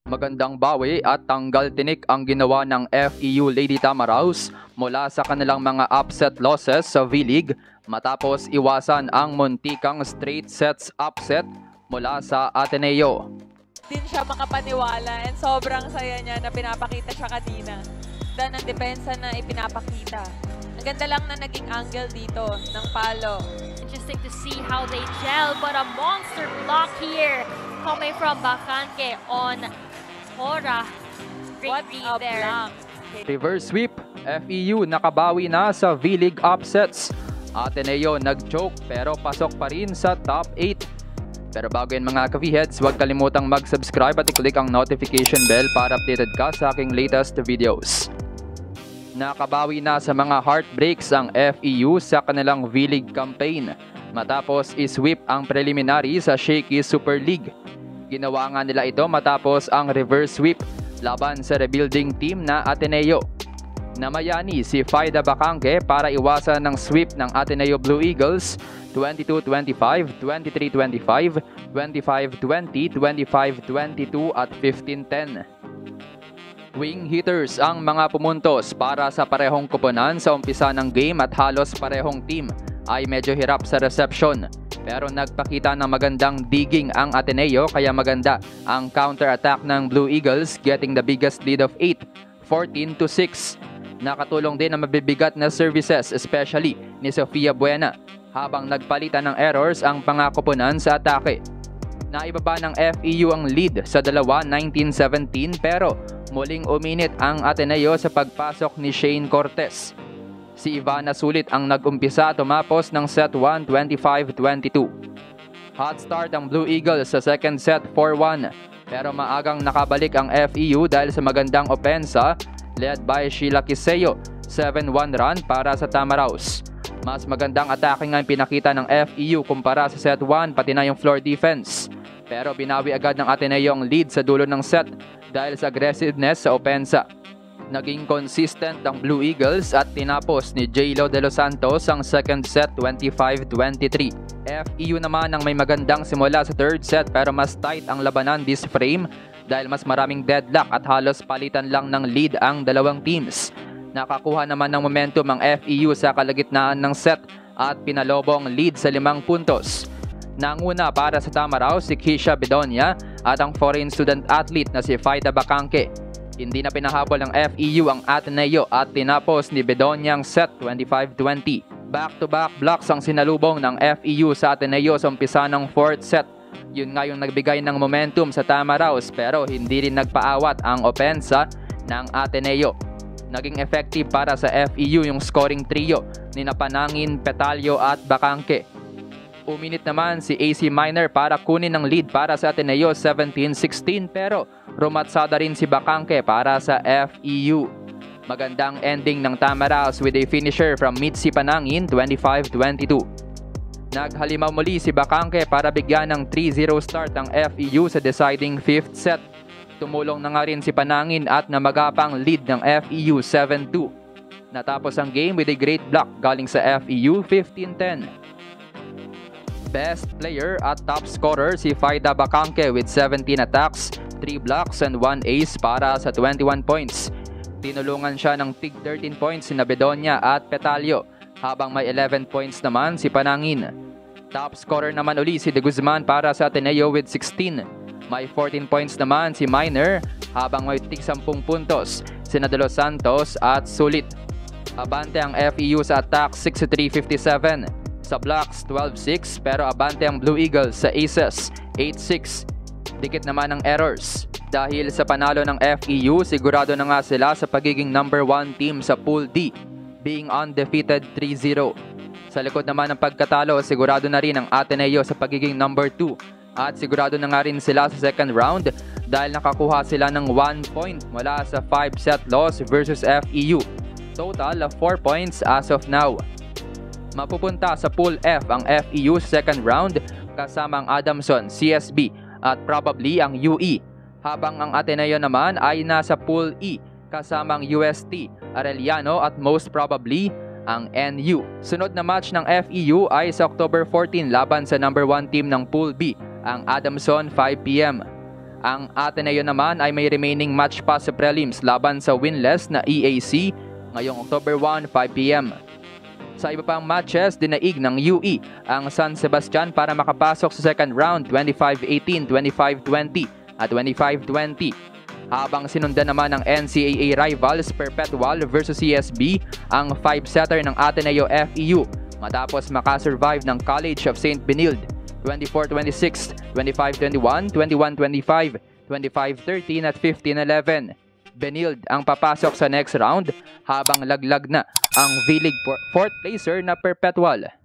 Magandang bawi at tanggal tinik ang ginawa ng FEU Lady Tamaraws mula sa kanilang mga upset losses sa V-League matapos iwasan ang muntikang straight sets upset mula sa Ateneo. Din siya makapaniwala and sobrang saya niya na pinapakita siya kanina. Dan ang depensa na ipinapakita. Ang ganda lang na naging angle dito ng palo. Interesting to see how they gel, but a monster block here coming from Bacangke on Hora. Great read there. Reverse sweep, FEU nakabawi na sa V-League upsets. Ateneo nag-choke pero pasok pa rin sa top 8. Pero bago yan mga ka-V-Heads, huwag kalimutang mag-subscribe at i-click ang notification bell para updated ka sa aking latest videos. Nakabawi na sa mga heartbreaks ang FEU sa kanilang V-League campaign matapos i-sweep ang preliminary sa Shaky Super League. Ginawa nga nila ito matapos ang reverse sweep laban sa rebuilding team na Ateneo. Namayani si Faida Bacangke para iwasan ng sweep ng Ateneo Blue Eagles 22-25, 23-25, 25-20, 25-22 at 15-10. Wing hitters ang mga pumuntos para sa parehong koponan sa umpisa ng game at halos parehong team ay medyo hirap sa reception. Pero nagpakita ng magandang digging ang Ateneo kaya maganda ang counter-attack ng Blue Eagles getting the biggest lead of 8, 14-6. Nakatulong din ang mabibigat na services especially ni Sofia Buena habang nagpalitan ng errors ang pangakoponan sa atake. Naibaba ng FEU ang lead sa dalawa 19-17 pero muling uminit ang Ateneo sa pagpasok ni Shane Cortez. Si Ivana Sulit ang nag-umpisa tumapos ng set 1, 25-22. Hot start ang Blue Eagles sa second set 4-1 pero maagang nakabalik ang FEU dahil sa magandang opensa led by Sheila Kiseo, 7-1 run para sa Tamaraws. Mas magandang atake nga pinakita ng FEU kumpara sa set 1 pati na yung floor defense. Pero binawi agad ng Ateneo ang lead sa dulo ng set dahil sa aggressiveness sa opensa. Naging consistent ang Blue Eagles at tinapos ni J-Lo de los Santos ang second set 25-23. FEU naman ang may magandang simula sa third set pero mas tight ang labanan this frame dahil mas maraming deadlock at halos palitan lang ng lead ang dalawang teams. Nakakuha naman ng momentum ang FEU sa kalagitnaan ng set at pinalobo ang lead sa 5 puntos. Nanguna para sa Tamaraws si Kisha Bedonia at ang foreign student athlete na si Faida Bacangke. Hindi na pinahabol ng FEU ang Ateneo at tinapos ni Bedonia ang set 25-20. Back-to-back blocks ang sinalubong ng FEU sa Ateneo sa umpisa ng fourth set. Yun nga yung nagbigay ng momentum sa Tamaraws pero hindi rin nagpaawat ang opensa ng Ateneo. Naging effective para sa FEU yung scoring trio ni Napanangin, Petalio at Bacangke. Uminit naman si AC Minor para kunin ang lead para sa Ateneo 17-16 pero rumatsada rin si Bacangke para sa FEU. Magandang ending ng Tamaraws with a finisher from Mitzi Panangin 25-22. Naghalimaw muli si Bacangke para bigyan ng 3-0 start ang FEU sa deciding 5th set. Tumulong na nga rin si Panangin at namagapang lead ng FEU 7-2. Natapos ang game with a great block galing sa FEU 15-10. Best player at top scorer si Faida Bacangke with 17 attacks, 3 blocks and 1 ace para sa 21 points. Tinulungan siya ng tig 13 points si Bedonia at Petalio habang may 11 points naman si Panangin. Top scorer naman uli si De Guzman para sa Ateneo with 16. May 14 points naman si Minor habang may tig 10 puntos si De los Santos at Sulit. Abante ang FEU sa attack 63-57. Sa blocks 12-6 pero abante ang Blue Eagles sa aces 8-6. Dikit naman ang errors. Dahil sa panalo ng FEU, sigurado na nga sila sa pagiging number 1 team sa Pool D, being undefeated 3-0. Sa likod naman ng pagkatalo, sigurado na rin ang Ateneo sa pagiging number 2 at sigurado na nga rin sila sa second round dahil nakakuha sila ng 1 point mula sa 5-set loss versus FEU. Total of 4 points as of now. Mapupunta sa Pool F ang FEU sa second round kasama ang Adamson, CSB at probably ang UE. Habang ang Ateneo naman ay nasa Pool E kasama ang UST, Arellano at most probably ang NU. Sunod na match ng FEU ay sa October 14 laban sa number 1 team ng Pool B, ang Adamson 5 PM. Ang Ateneo naman ay may remaining match pa sa prelims laban sa winless na EAC ngayong October 1, 5 p.m. Sa iba pang matches, dinaig ng UE ang San Sebastian para makapasok sa second round 25-18, 25-20 at 25-20. Habang sinundan naman ng NCAA rivals Perpetual versus CSB ang 5-setter ng Ateneo FEU matapos makasurvive ng College of St. Benilde 24-26, 25-21, 21-25, 25-13 at 15-11. Benilde ang papasok sa next round habang laglag na ang V-League 4th placer na Perpetual.